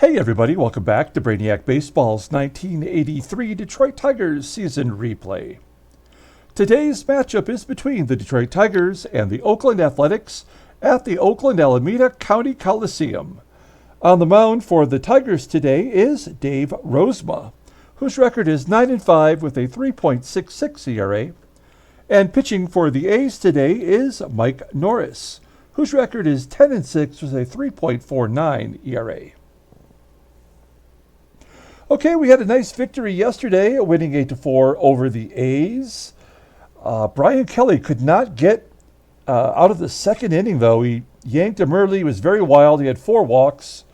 Hey everybody, welcome back to Brainiac Baseball's 1983 Detroit Tigers season replay. Today's matchup is between the Detroit Tigers and the Oakland Athletics at the Oakland-Alameda County Coliseum. On the mound for the Tigers today is Dave Rozema, whose record is 9-5 with a 3.66 ERA. And pitching for the A's today is Mike Norris, whose record is 10-6 with a 3.49 ERA. Okay, we had a nice victory yesterday, winning 8-4 over the A's. Brian Kelly could not get out of the second inning, though. He yanked him early. He was very wild. He had 4 walks,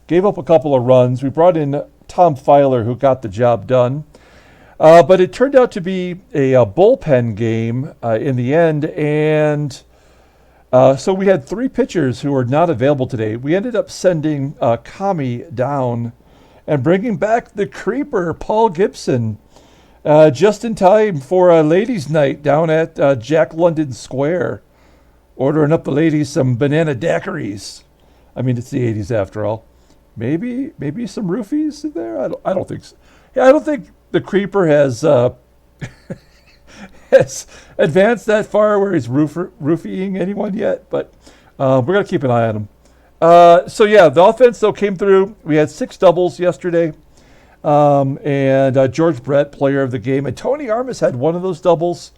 gave up a couple of runs. We brought in Tom Filer, who got the job done. But it turned out to be a bullpen game in the end, and so we had 3 pitchers who were not available today. We ended up sending Kami down and bringing back the creeper, Paul Gibson, just in time for a ladies' night down at Jack London Square, ordering up the ladies some banana daiquiris. I mean, it's the 80s after all. Maybe some roofies in there? I don't think so. Yeah, I don't think the creeper has has advanced that far where he's roofying anyone yet, but we're going to keep an eye on him. So yeah, the offense though came through. We had 6 doubles yesterday, and George Brett, player of the game, and Tony Armas had one of those doubles,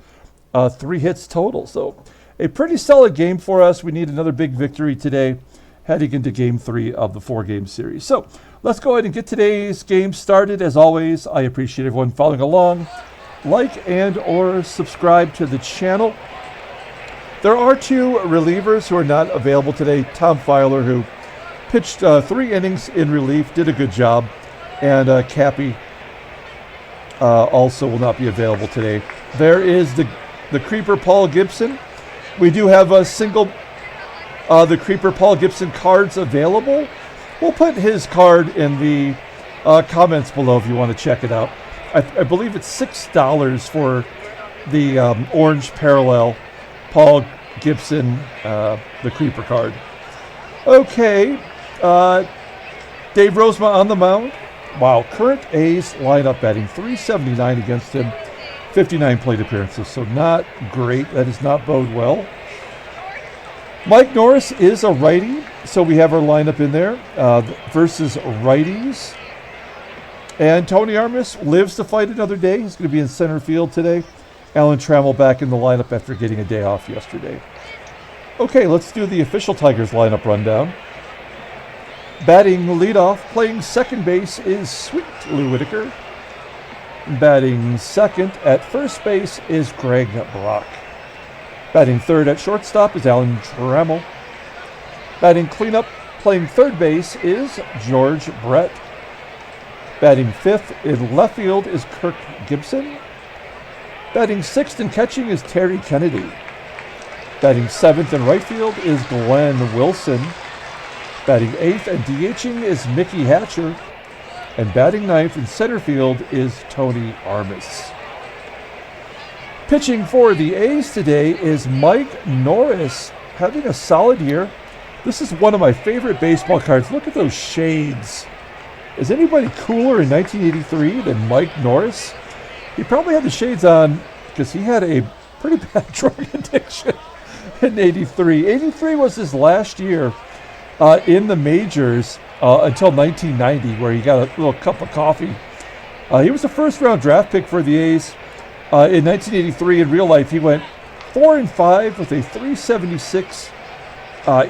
3 hits total. So a pretty solid game for us. We need another big victory today, heading into Game 3 of the 4-game series. So let's go ahead and get today's game started. As always, I appreciate everyone following along. Like and or subscribe to the channel. There are 2 relievers who are not available today. Tom Filer, who pitched 3 innings in relief, did a good job. And Cappy also will not be available today. There is the creeper, Paul Gibson. We do have a single, the creeper, Paul Gibson cards available. We'll put his card in the comments below if you want to check it out. I believe it's $6 for the orange parallel Paul Gibson, the creeper card. Okay, Dave Rozema on the mound. Wow, current A's lineup batting .379 against him, 59 plate appearances, so not great. That does not bode well. Mike Norris is a righty, so we have our lineup in there versus righties. And Tony Armas lives to fight another day. He's going to be in center field today. Alan Trammell back in the lineup after getting a day off yesterday. Okay, let's do the official Tigers lineup rundown. Batting leadoff, playing second base is Sweet Lou Whitaker. Batting second at first base is Greg Brock. Batting third at shortstop is Alan Trammell. Batting cleanup, playing third base is George Brett. Batting fifth in left field is Kirk Gibson. Batting sixth and catching is Terry Kennedy. Batting seventh in right field is Glenn Wilson. Batting eighth and DHing is Mickey Hatcher. And batting ninth in center field is Tony Armas. Pitching for the A's today is Mike Norris, having a solid year. This is one of my favorite baseball cards. Look at those shades. Is anybody cooler in 1983 than Mike Norris? He probably had the shades on because he had a pretty bad drug addiction in 83. 83 was his last year in the majors until 1990, where he got a little cup of coffee. He was a first-round draft pick for the A's. In 1983, in real life, he went 4-5 with a .376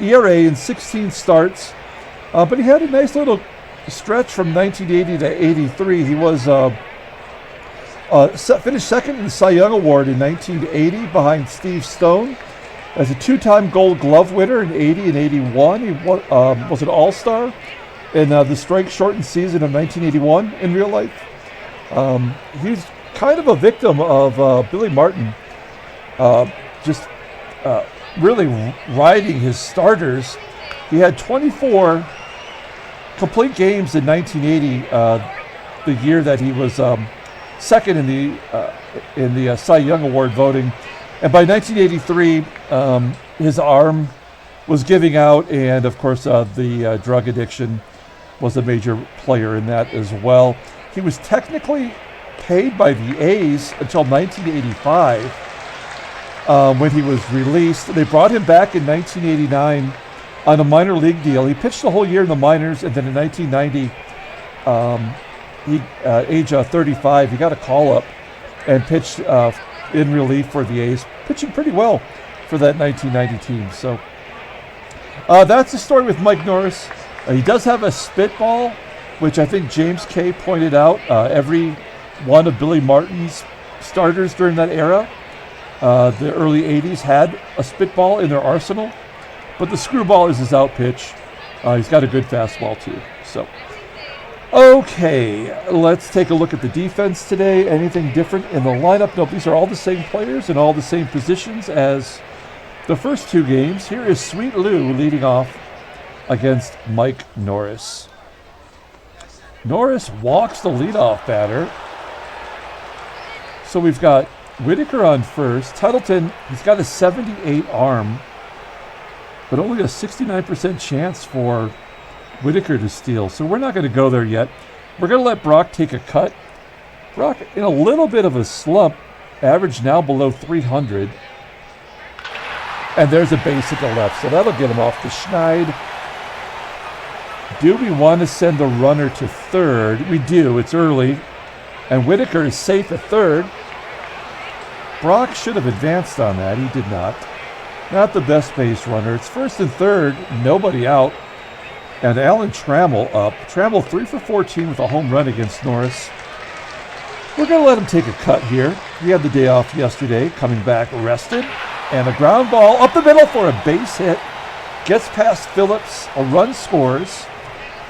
ERA in 16 starts. But he had a nice little stretch from 1980 to 83. He was finished second in the Cy Young Award in 1980 behind Steve Stone. As a 2-time Gold Glove winner in 80 and 81, he was an All-Star in the strike-shortened season of 1981 in real life. He's kind of a victim of Billy Martin, just really riding his starters. He had 24 complete games in 1980, the year that he was second in the Cy Young Award voting. And by 1983, his arm was giving out, and of course the drug addiction was a major player in that as well. He was technically paid by the A's until 1985 when he was released. They brought him back in 1989 on a minor league deal. He pitched the whole year in the minors, and then in 1990, age 35, he got a call-up and pitched in relief for the A's, pitching pretty well for that 1990 team. So that's the story with Mike Norris. He does have a spitball, which I think James K. pointed out. Every one of Billy Martin's starters during that era, the early 80s, had a spitball in their arsenal. But the screwball is his out pitch. He's got a good fastball, too. So, okay, let's take a look at the defense today. Anything different in the lineup? Nope, these are all the same players and all the same positions as the first two games. Here is Sweet Lou leading off against Mike Norris. Norris walks the leadoff batter. So we've got Whitaker on first. Tettleton, he's got a 78 arm, but only a 69% chance for Whitaker to steal. So we're not going to go there yet. We're going to let Brock take a cut. Brock in a little bit of a slump, average now below 300. And there's a base at the left, so that'll get him off the schneid. Do we want to send the runner to third? We do. It's early. And Whitaker is safe at third. Brock should have advanced on that. He did not. Not the best base runner. It's first and third. Nobody out. And Alan Trammell up. Trammell 3 for 14 with a home run against Norris. We're going to let him take a cut here. He had the day off yesterday, coming back rested. And a ground ball up the middle for a base hit. Gets past Phillips. A run scores.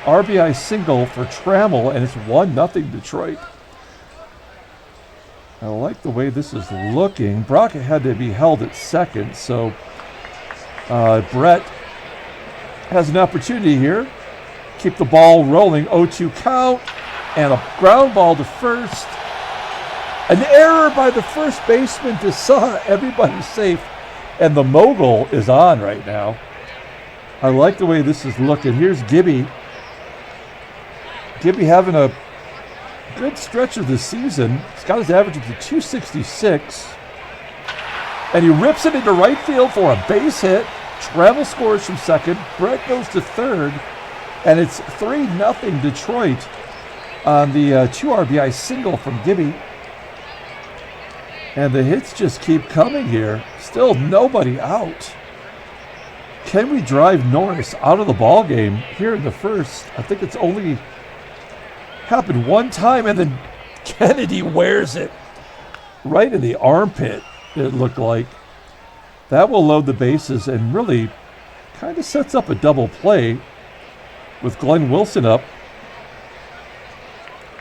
RBI single for Trammell, and it's 1-0 Detroit. I like the way this is looking. Brock had to be held at second, so Brett has an opportunity here. Keep the ball rolling. 0-2 count, and a ground ball to first. An error by the first baseman, DeSa. Everybody's safe, and the mogul is on right now. I like the way this is looking. Here's Gibby. Gibby having a good stretch of the season. He's got his average up to 266. And he rips it into right field for a base hit. Trammell scores from second. Brett goes to third. And it's 3-0 Detroit on the 2 RBI single from Gibby. And the hits just keep coming here. Still nobody out. Can we drive Norris out of the ball game here in the first? I think it's only happened one time, and then Kennedy wears it right in the armpit, it looked like. That will load the bases and really kind of sets up a double play with Glenn Wilson up.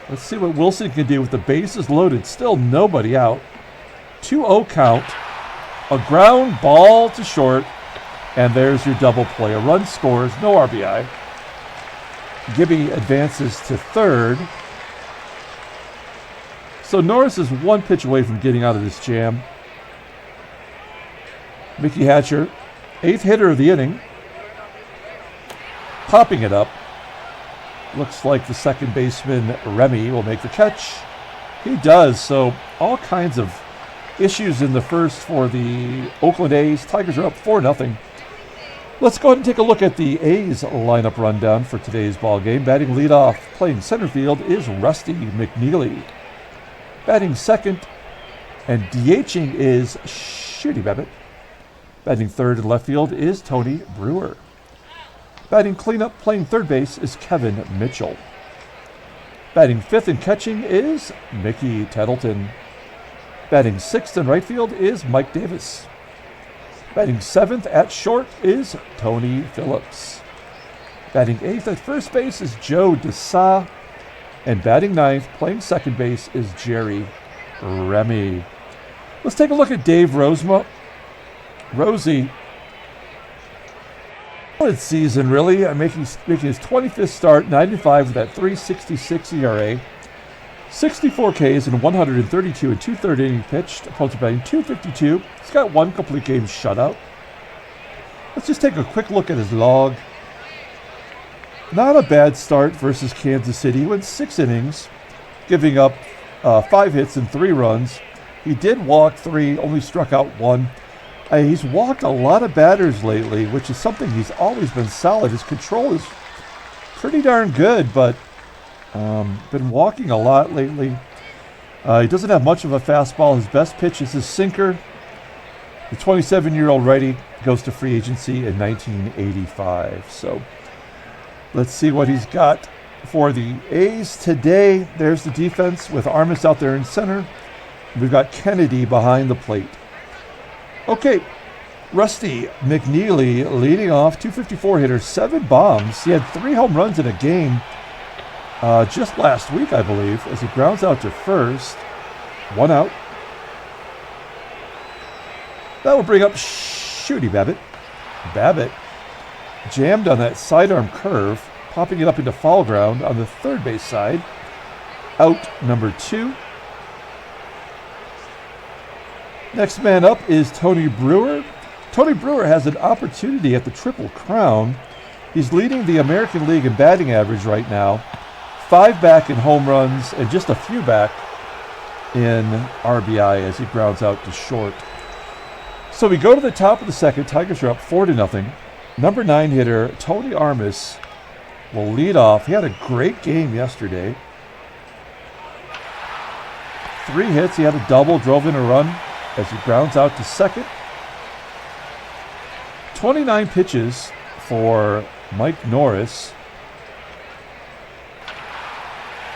Let's see what Wilson can do with the bases loaded. Still nobody out. 2-0 count. A ground ball to short. And there's your double play. A run scores, no RBI. Gibby advances to third. So Norris is one pitch away from getting out of this jam. Mickey Hatcher, 8th hitter of the inning. Popping it up. Looks like the second baseman, Remy, will make the catch. He does, so all kinds of issues in the first for the Oakland A's. Tigers are up 4-0. Let's go ahead and take a look at the A's lineup rundown for today's ball game. Batting leadoff, playing center field, is Rusty McNealy. Batting second and DHing is Shooty Babitt. Batting third and left field is Tony Brewer. Batting cleanup, playing third base, is Kevin Mitchell. Batting fifth and catching is Mickey Tettleton. Batting sixth in right field is Mike Davis. Batting seventh at short is Tony Phillips. Batting eighth at first base is Joe DeSa. And batting ninth, playing second base, is Jerry Remy. Let's take a look at Dave Rozema. Rosie, solid season, really. Making his 25th start, 95 with that 3.66 ERA. 64 Ks in 132 and 2/3 inning pitched. Opponents batting .252. He's got one complete game shutout. Let's just take a quick look at his log. not a bad start versus Kansas City. He went 6 innings, giving up 5 hits and 3 runs. He did walk 3, only struck out 1. He's walked a lot of batters lately, which is something he's always been solid. His control is pretty darn good, but been walking a lot lately. He doesn't have much of a fastball. His best pitch is his sinker. The 27-year-old righty goes to free agency in 1985. So let's see what he's got for the A's today. There's the defense with Armas out there in center. We've got Kennedy behind the plate. Okay, Rusty McNealy leading off, 254 hitter, 7 bombs. He had 3 home runs in a game just last week, I believe, as he grounds out to first. 1 out. That will bring up Shooty Babitt. Babitt jammed on that sidearm curve, popping it up into foul ground on the third base side. Out number 2. Next man up is Tony Brewer. Tony Brewer has an opportunity at the Triple Crown. He's leading the American League in batting average right now. 5 back in home runs and just a few back in RBI as he grounds out to short. So we go to the top of the second. Tigers are up 4-0. Number 9 hitter Tony Armas will lead off. He had a great game yesterday. 3 hits. He had a double, drove in a run as he grounds out to second. 29 pitches for Mike Norris.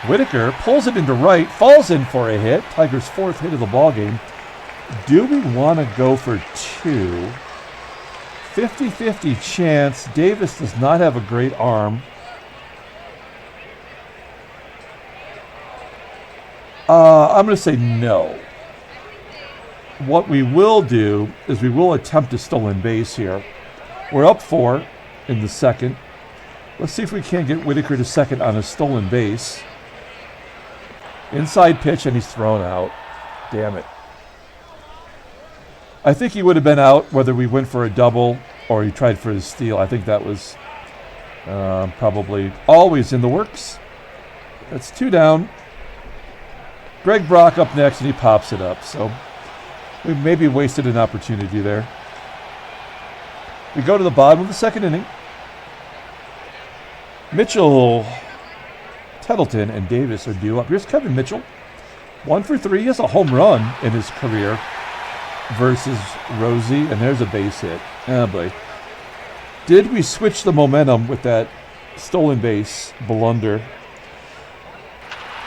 Whitaker pulls it into right, falls in for a hit. Tigers' 4th hit of the ball game. Do we want to go for 2? 50-50 chance. Davis does not have a great arm. I'm going to say no. What we will do is we will attempt a stolen base here. We're up 4 in the second. Let's see if we can't get Whitaker to second on a stolen base. Inside pitch, and he's thrown out. Damn it. I think he would have been out whether we went for a double or he tried for his steal. I think that was probably always in the works. That's 2 down. Greg Brock up next, and he pops it up. So we maybe wasted an opportunity there. We go to the bottom of the second inning. Mitchell, Tettleton, and Davis are due up. Here's Kevin Mitchell. 1 for 3. He has a home run in his career versus Rosie, and there's a base hit. Oh boy. Did we switch the momentum with that stolen base blunder?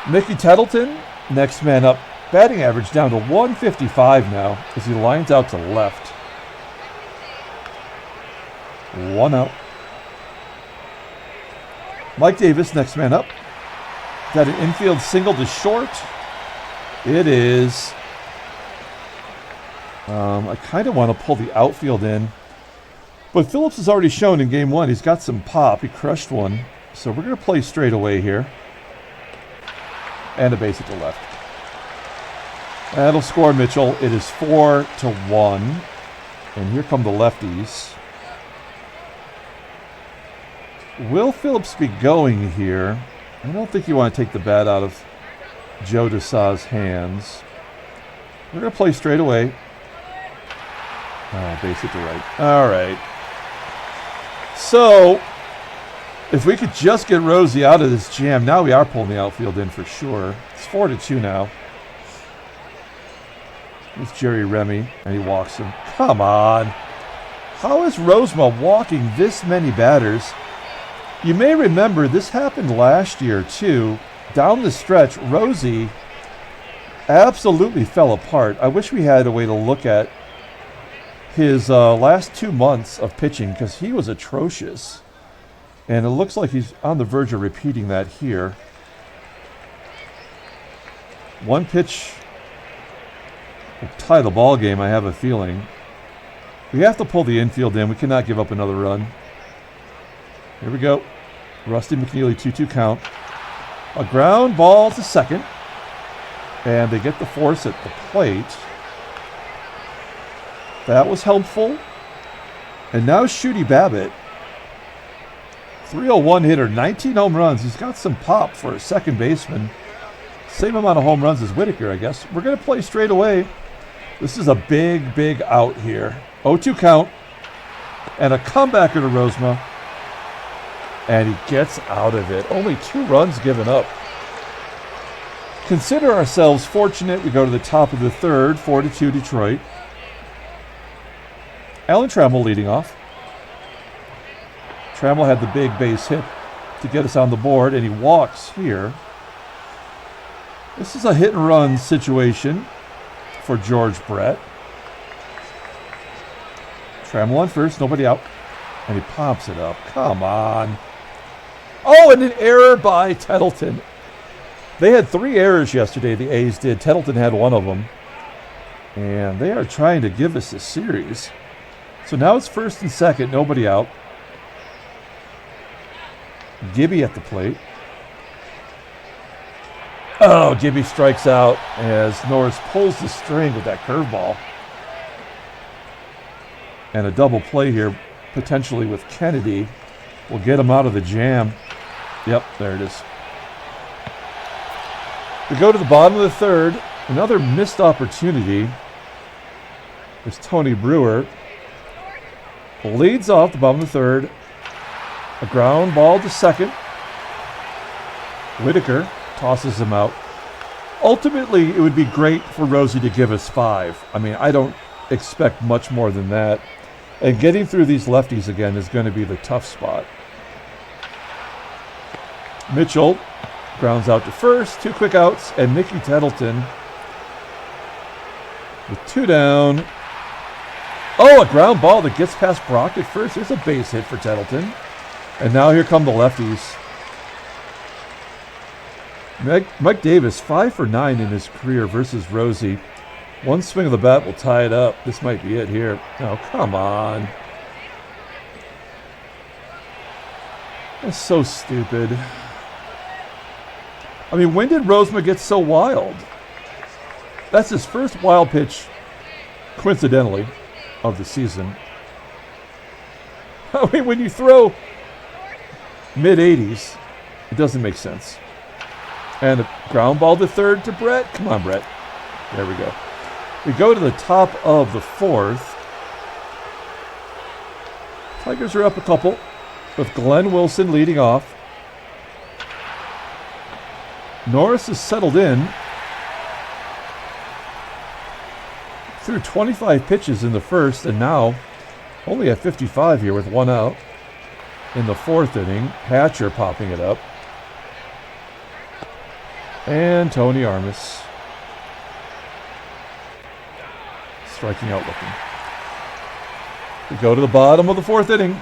Mickey Tettleton, next man up. Batting average down to 155 now as he lines out to left. 1 out. Mike Davis, next man up. Got an infield single to short. It is. I kind of want to pull the outfield in. But Phillips has already shown in game 1 he's got some pop. He crushed one. So we're going to play straight away here. And a base hit to left. That'll score Mitchell. It is 4-1. And here come the lefties. Will Phillips be going here? I don't think you want to take the bat out of Joe DeSa's hands. We're going to play straight away. Base hit to right. All right. So, if we could just get Rosie out of this jam, now we are pulling the outfield in for sure. It's 4-2 now. It's Jerry Remy, and he walks him. Come on. How is Rozema walking this many batters? You may remember this happened last year, too. Down the stretch, Rosie absolutely fell apart. I wish we had a way to look at his last 2 months of pitching because he was atrocious. And it looks like he's on the verge of repeating that here. 1 pitch will tie the ball game, I have a feeling. We have to pull the infield in. We cannot give up another run. Here we go. Rusty McNealy, 2-2 count. A ground ball to second. And they get the force at the plate. That was helpful. And now Shooty Babitt 301 hitter, 19 home runs. He's got some pop for a second baseman. Same amount of home runs as Whitaker, I guess. We're going to play straight away. This is a big, big out here. 0-2 count. And a comebacker to Rozema. And he gets out of it. Only 2 runs given up. Consider ourselves fortunate. We go to the top of the third, 4-2 Detroit. Alan Trammell leading off. Trammell had the big base hit to get us on the board, and he walks here. This is a hit and run situation for George Brett. Trammell on first, nobody out, and he pops it up. Come on. Oh, and an error by Tettleton. They had 3 errors yesterday, the A's did. Tettleton had 1 of them. And they are trying to give us a series. So now it's first and second, nobody out. Gibby at the plate. Oh, Gibby strikes out as Norris pulls the string with that curveball. And a double play here, potentially with Kennedy, will get him out of the jam. Yep, there it is. We go to the bottom of the third. Another missed opportunity. There's Tony Brewer. Leads off the bottom of the third. A ground ball to second. Whitaker tosses him out. Ultimately, it would be great for Rosie to give us 5. I mean, I don't expect much more than that. And getting through these lefties again is going to be the tough spot. Mitchell grounds out to first. 2 quick outs. And Mickey Tettleton with 2 down. Oh, a ground ball that gets past Brock at first. There's a base hit for Tettleton. And now here come the lefties. Mike Davis, 5 for 9 in his career versus Rosie. 1 swing of the bat will tie it up. This might be it here. Oh, come on. That's so stupid. I mean, when did Rozema get so wild? That's his first wild pitch, coincidentally, of the season. I mean, when you throw mid-80s, it doesn't make sense. And a ground ball to third to Brett. Come on, Brett. There we go. We go to the top of the fourth. Tigers are up a couple with Glenn Wilson leading off. Norris is settled in. Threw 25 pitches in the first and now only at 55 here with 1 out. In the 4th inning, Hatcher popping it up. And Tony Armas striking out looking. We go to the bottom of the 4th inning.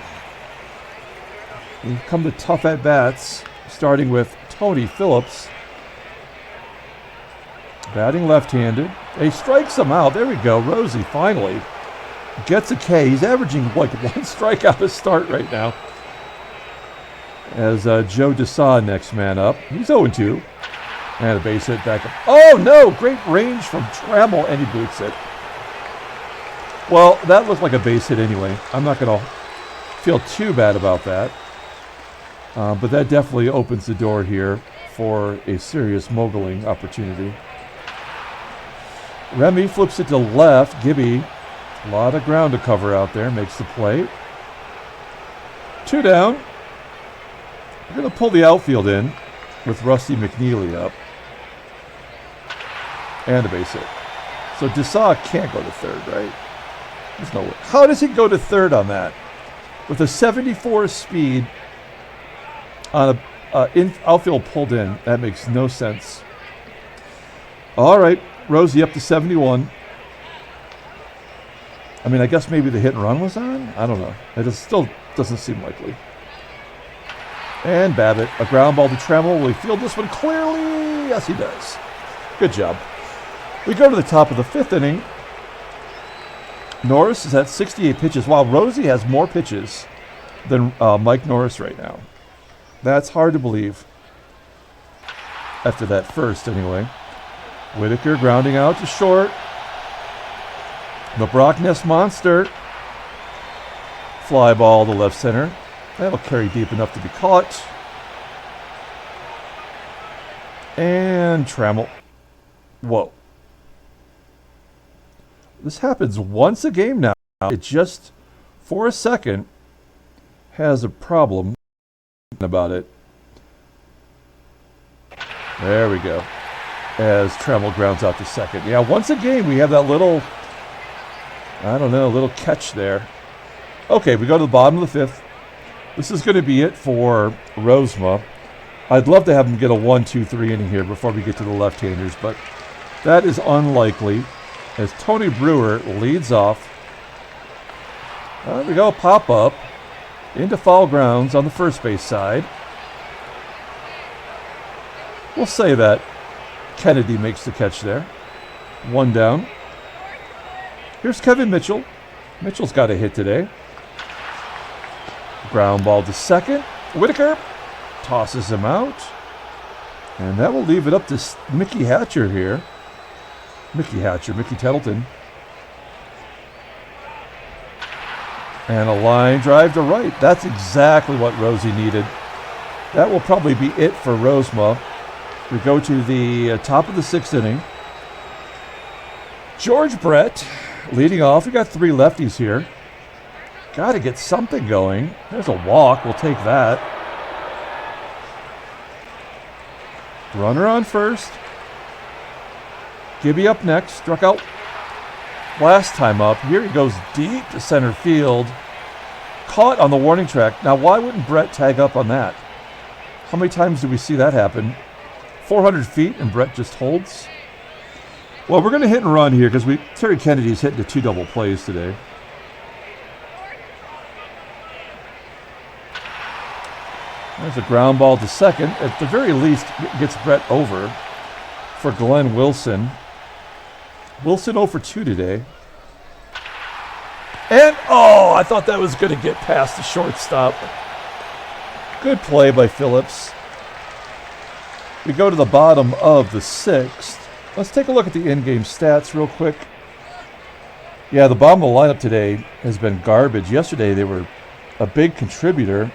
We come to tough at-bats, starting with Tony Phillips. Batting left-handed. He strikes him out. There we go. Rosie finally gets a K. He's averaging like 1 strikeout a start right now. As Joe DeSa next man up. He's 0-2. And a base hit back up. Oh, no! Great range from Trammell, and he boots it. Well, that looked like a base hit anyway. I'm not going to feel too bad about that. But that definitely opens the door here for a serious moguling opportunity. Remy flips it to left. Gibby, a lot of ground to cover out there, makes the play. 2 down. We're going to pull the outfield in with Rusty McNealy up. And a base hit. So DeSa can't go to third, right? There's no way. How does he go to third on that? With a 74 speed on a outfield pulled in. That makes no sense. All right. Rosie up to 71. I mean, I guess maybe the hit and run was on? I don't know. It still doesn't seem likely. And Babitt, a ground ball to Trammell. Will he field this one clearly? Yes, he does. Good job. We go to the top of the 5th inning. Norris is at 68 pitches, while Rosie has more pitches than Mike Norris right now. That's hard to believe. After that first, anyway. Whitaker grounding out to short. The Brock Ness monster. Fly ball to left center. That'll carry deep enough to be caught. And Trammell. Whoa. This happens once a game now. It just, for a second, has a problem about it. There we go. As Trammell grounds out to second. Yeah, once a game we have that little, I don't know, little catch there. Okay, we go to the bottom of the 5th. This is going to be it for Rozema. I'd love to have him get a 1-2-3 inning here before we get to the left-handers, but that is unlikely as Tony Brewer leads off. There we go, pop up into foul grounds on the first base side. We'll say that Kennedy makes the catch there. 1 down. Here's Kevin Mitchell. Mitchell's got a hit today. Ground ball to second. Whitaker tosses him out. And that will leave it up to Mickey Hatcher here. Mickey Tettleton. And a line drive to right. That's exactly what Rosie needed. That will probably be it for Rozema. We go to the top of the 6th inning. George Brett leading off. We got 3 lefties here. Got to get something going. There's a walk. We'll take that. Runner on first. Gibby up next. Struck out last time up. Here he goes deep to center field. Caught on the warning track. Now, why wouldn't Brett tag up on that? How many times do we see that happen? 400 feet and Brett just holds. Well, we're going to hit and run here because Terry Kennedy's hitting 2 double plays today. There's a ground ball to second. At the very least, gets Brett over for Glenn Wilson. Wilson 0 for 2 today. And, oh, I thought that was going to get past the shortstop. Good play by Phillips. We go to the bottom of the 6th. Let's take a look at the in-game stats real quick. Yeah, the bottom of the lineup today has been garbage. Yesterday they were a big contributor,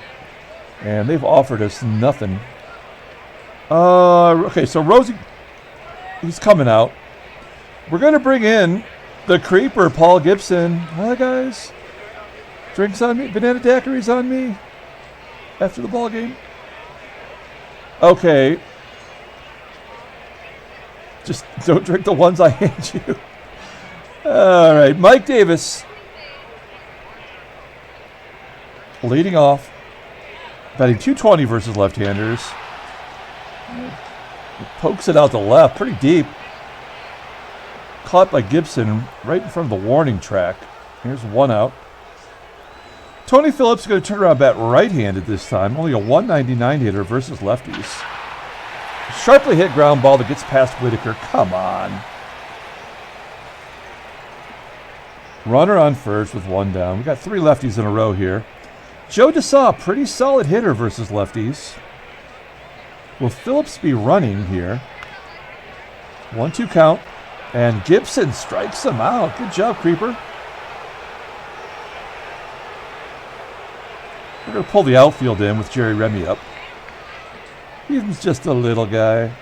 and they've offered us nothing. Okay, so Rosie, he's coming out. We're going to bring in the creeper, Paul Gibson. Hi, guys. Drinks on me. Banana daiquiris on me after the ball game. Okay. Just don't drink the ones I hand you. All right, Mike Davis leading off, batting .220 versus left-handers. Pokes it out to left, pretty deep. Caught by Gibson right in front of the warning track. Here's 1 out. Tony Phillips is going to turn around, bat right-handed this time. Only a 199 hitter versus lefties. Sharply hit ground ball that gets past Whitaker. Come on. Runner on first with 1 down. We got 3 lefties in a row here. Joe DeSa, pretty solid hitter versus lefties. Will Phillips be running here? 1-2 count. And Gibson strikes him out. Good job, Creeper. We're going to pull the outfield in with Jerry Remy up. He's just a little guy.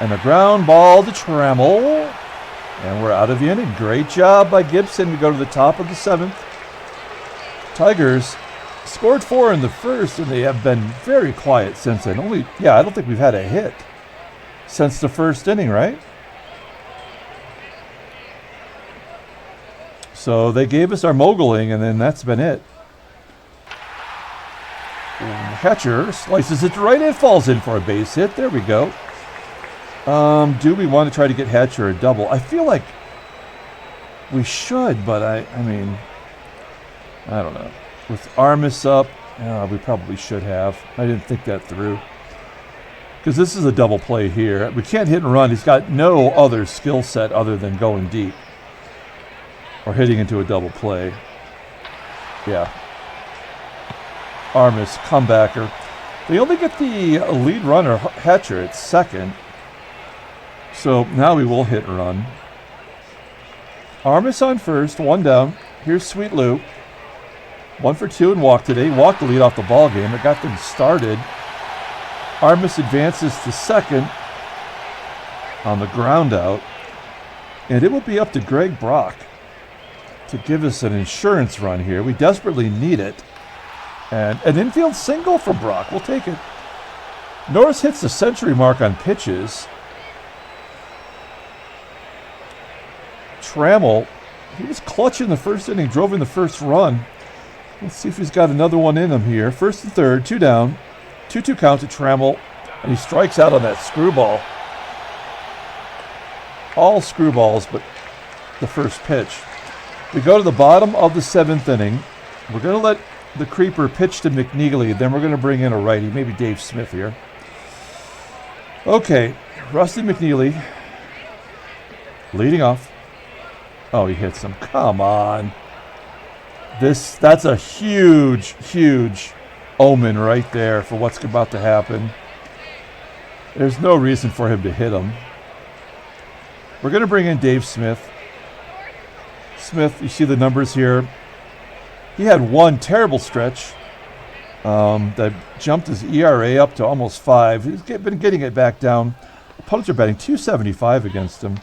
And a ground ball to Trammell. And we're out of the inning. Great job by Gibson. We go to the top of the 7th. Tigers scored 4 in the first, and they have been very quiet since then. I don't think we've had a hit since the first inning, right? So they gave us our moguling, and then that's been it. Hatcher slices it to right and falls in for a base hit. There we go. Do we want to try to get Hatcher a double? I feel like we should, but I mean, I don't know. With Armas up, we probably should have. I didn't think that through. Because this is a double play here. We can't hit and run. He's got no other skill set other than going deep or hitting into a double play. Yeah. Armas, comebacker. They only get the lead runner, Hatcher, at second. So now we will hit and run. Armas on first, 1 down. Here's Sweet Lou. 1 for 2 and walked today. Walked the lead off the ball game. It got them started. Armas advances to second on the ground out. And it will be up to Greg Brock to give us an insurance run here. We desperately need it. And an infield single from Brock. We'll take it. Norris hits the century mark on pitches. Trammell, he was clutch in the first inning, drove in the first run. Let's see if he's got another one in him here. First and third, 2 down. 2-2 count to Trammell, and he strikes out on that screwball. All screwballs but the first pitch. We go to the bottom of the 7th inning. We're going to let the creeper pitch to McNealy, then we're going to bring in a righty, maybe Dave Smith here. Okay, Rusty McNealy leading off. Oh, he hits him. Come on. That's a huge, huge omen right there for what's about to happen. There's no reason for him to hit him. We're going to bring in Dave Smith. Smith, you see the numbers here. He had one terrible stretch that jumped his ERA up to almost 5. He's been getting it back down. Opponents are batting .275 against him.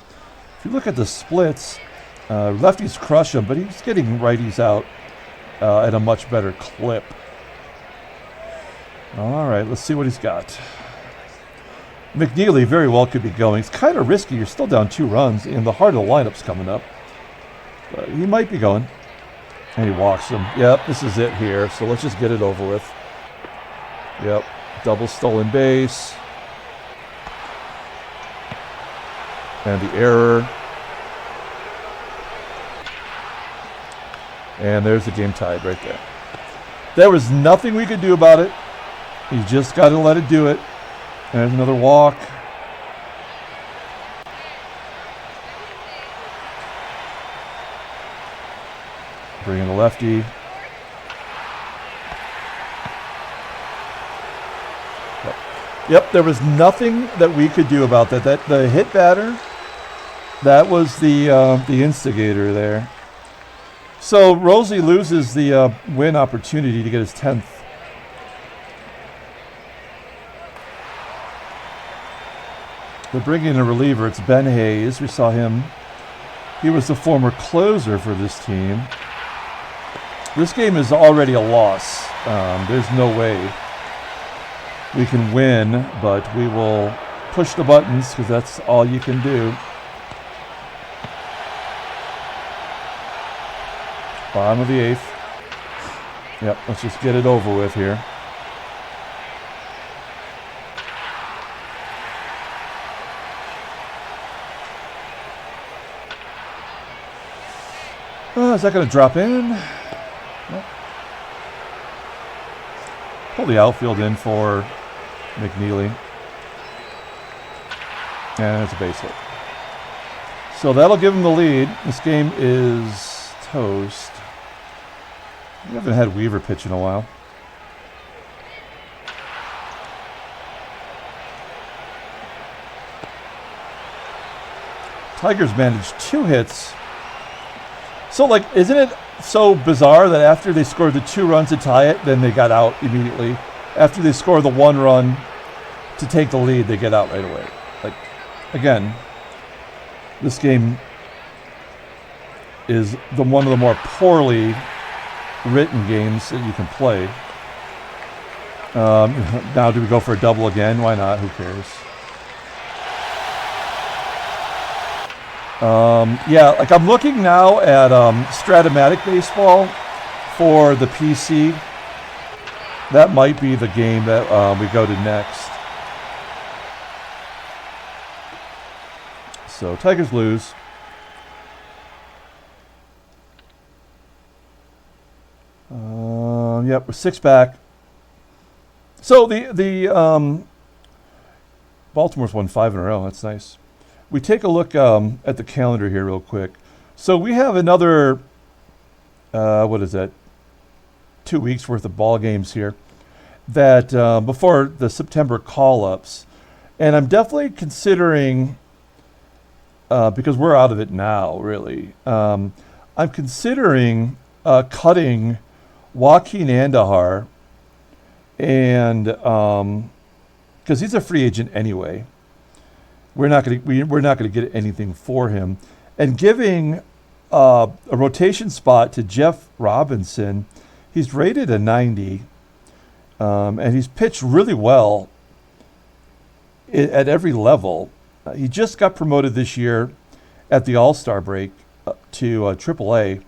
If you look at the splits, lefties crush him, but he's getting righties out at a much better clip. All right, let's see what he's got. McNealy very well could be going. It's kind of risky. You're still down 2 runs, and the heart of the lineup's coming up. But he might be going. And he walks him. Yep, this is it here. So let's just get it over with. Yep, double stolen base. And the error. And there's the game tied right there. There was nothing we could do about it. You just got to let it do it. And there's another walk. Bring in the lefty. Yep, there was nothing that we could do about that. The hit batter, that was the instigator there. So Rosie loses the win opportunity to get his 10th. They're bringing in a reliever. It's Ben Hayes. We saw him. He was the former closer for this team. This game is already a loss. There's no way we can win, but we will push the buttons because that's all you can do. Bottom of the 8th. Yep, let's just get it over with here. Is that going to drop in? Nope. Pull the outfield in for McNealy. And it's a base hit. So that'll give him the lead. This game is toast. We haven't had Weaver pitch in a while. Tigers managed 2 hits. So, like, isn't it so bizarre that after they scored the 2 runs to tie it, then they got out immediately? After they score the 1 run to take the lead, they get out right away. Like, again, this game is one of the more poorly written games that you can play. Now, do we go for a double again? Why not? Who cares? Yeah, like I'm looking now at Stratomatic Baseball for the PC. That might be the game that we go to next. So Tigers lose. Yep, we're 6 back. So the Baltimore's won 5 in a row. That's nice. We take a look at the calendar here real quick. So we have another, 2 weeks worth of ball games here that before the September call-ups. And I'm definitely considering, because we're out of it now, really, I'm considering cutting Joaquin Andahar, and because he's a free agent anyway, we're not going to get anything for him, and giving a rotation spot to Jeff Robinson. He's rated a 90, and he's pitched really well at every level. He just got promoted this year at the All-Star break to AAA,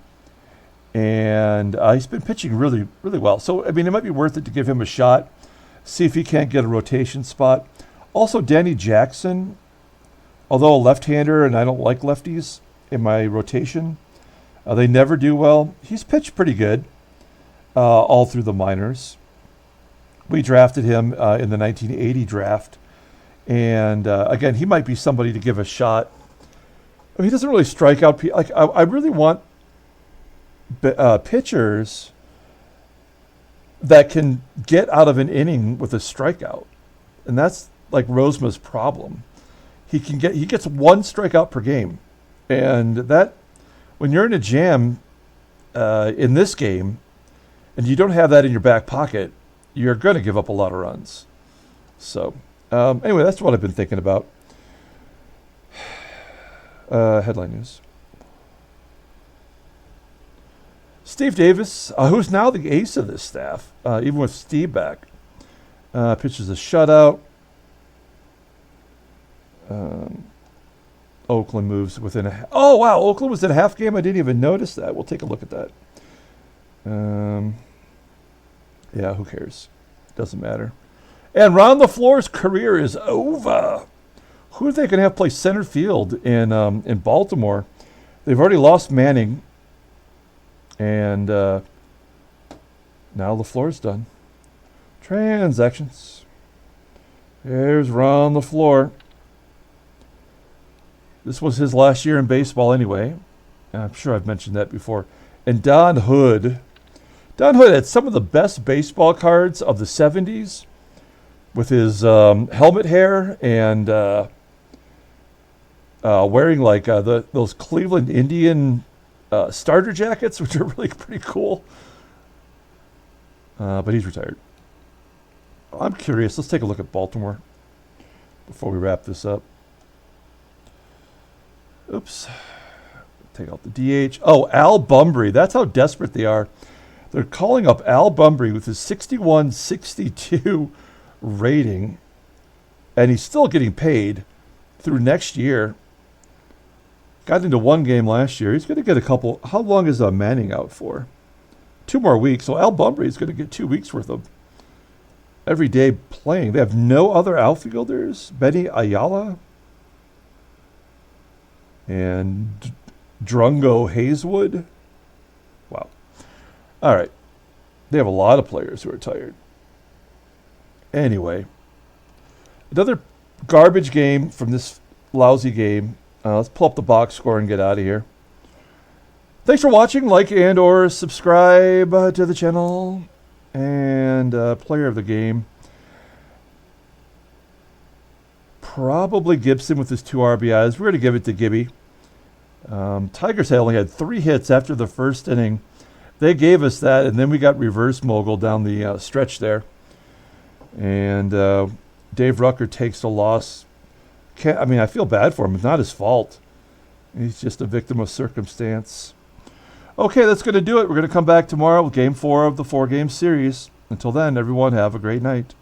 and he's been pitching really, really well. So, I mean, it might be worth it to give him a shot, see if he can't get a rotation spot. Also, Danny Jackson, although a left-hander, and I don't like lefties in my rotation, they never do well. He's pitched pretty good all through the minors. We drafted him in the 1980 draft. And again, he might be somebody to give a shot. I mean, he doesn't really strike out. Like I really want pitchers that can get out of an inning with a strikeout, and that's like Rozema's problem. He gets one strikeout per game, and that when you're in a jam in this game, and you don't have that in your back pocket, you're going to give up a lot of runs. So. Anyway, that's what I've been thinking about. Headline news. Steve Davis, who's now the ace of this staff, even with Steve back, pitches a shutout. Oakland moves within a... Oh, wow, Oakland was in a half game. I didn't even notice that. We'll take a look at that. Yeah, who cares? Doesn't matter. And Ron LaFleur's career is over. Who are they going to have play center field in Baltimore? They've already lost Manning. And now LaFleur's done. Transactions. There's Ron LaFleur. This was his last year in baseball anyway. I'm sure I've mentioned that before. And Don Hood. Don Hood had some of the best baseball cards of the 70s. With his helmet hair and wearing like those Cleveland Indian starter jackets, which are really pretty cool. But he's retired. I'm curious. Let's take a look at Baltimore before we wrap this up. Oops. Take out the DH. Oh, Al Bumbry. That's how desperate they are. They're calling up Al Bumbry with his 61-62 rating, and he's still getting paid through next year. Got into one game last year. He's going to get a couple. How long is Manning out for? 2 more weeks. So Al Bumbry is going to get 2 weeks worth of every day playing. They have no other outfielders. Benny Ayala and Drungo Hazewood. Wow. All right. They have a lot of players who are tired. Anyway, another garbage game from this lousy game. Let's pull up the box score and get out of here. Thanks for watching. Like and or subscribe to the channel. And player of the game. Probably Gibson with his 2 RBIs. We're going to give it to Gibby. Tigers only had 3 hits after the first inning. They gave us that, and then we got reverse mogul down the stretch there. And Dave Rucker takes the loss. I feel bad for him. It's not his fault. He's just a victim of circumstance. Okay, that's going to do it. We're going to come back tomorrow with Game 4 of the 4-game series. Until then, everyone, have a great night.